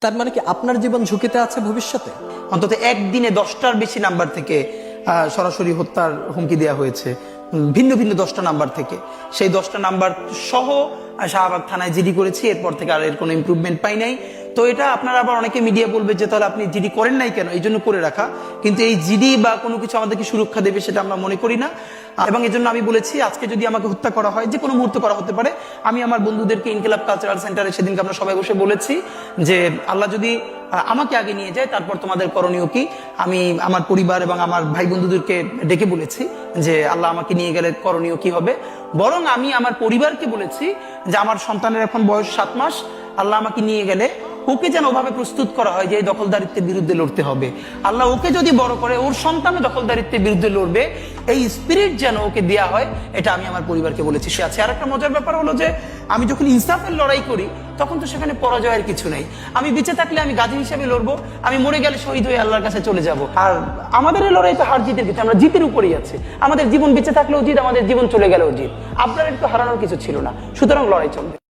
তার মানে কি আপনার জীবন ঝুঁকিতে আছে ভবিষ্যতে? অন্তত একদিনে 10টার বেশি নাম্বার থেকে সরাসরি হত্যার হুমকি দেওয়া হয়েছে, ভিন্ন ভিন্ন 10টা নাম্বার থেকে। সেই 10টা নাম্বার সহ শাহবাগ থানায় জিডি করেছি, এরপর থেকে আর এর কোনো ইমপ্রুভমেন্ট পাই নাই। তো এটা আপনারা আবার অনেকে মিডিয়া বলবে যে তাহলে আপনি জিডি করেন নাই কেন, এই জন্য করে রাখা। কিন্তু এই জিডি বা কোনো কিছু আমাদেরকে সুরক্ষা দেবে সেটা আমরা মনে করি না। এবং এই জন্য আমি বলেছি আজকে যদি আমাকে হত্যা করা হয়, যে কোনো মুহূর্তে করা হতে পারে। আমি আমার বন্ধুদেরকে ইনকিলাব কালচারাল সেন্টারে সেদিনকে আমরা সবাই বসে বলেছি যে আল্লাহ যদি আমাকে আগে নিয়ে যায় তারপর তোমাদের করণীয় কি। আমি আমার পরিবার এবং আমার ভাই বন্ধুদেরকে ডেকে বলেছি যে আল্লাহ আমাকে নিয়ে গেলে করণীয় কি হবে। বরং আমি আমার পরিবারকে বলেছি যে আমার সন্তানের এখন বয়স 7 মাস, আল্লাহ আমাকে নিয়ে গেলে ওকে যেন ওভাবে প্রস্তুত করা হয় যে এই দখলদারিত্বের বিরুদ্ধে লড়তে হবে। আল্লাহ ওকে যদি বড় করে ওর সন্তানও দখলদারিত্বের বিরুদ্ধে লড়বে, এই স্পিরিট যেন ওকে দেয়া হয়, এটা আমি আমার পরিবারকে বলেছি। সে আছে। আর একটা মজার ব্যাপার হলো যে আমি যখন ইনসাফের লড়াই করি তখন তো সেখানে পরাজয়ের কিছু নেই। আমি বেঁচে থাকলে আমি গাজী হিসেবে লড়বো, আমি মরে গেলে শহীদ হয়ে আল্লাহর কাছে চলে যাব। আর আমাদের এই লড়াই তো হার জিতের কিছু, আমরা জিতের উপরেই আছি। আমাদের জীবন বেঁচে থাকলেও জিত, আমাদের জীবন চলে গেলেও জিত। আপনার একটু হারানোর কিছু ছিল না, সুতরাং লড়াই চলবে।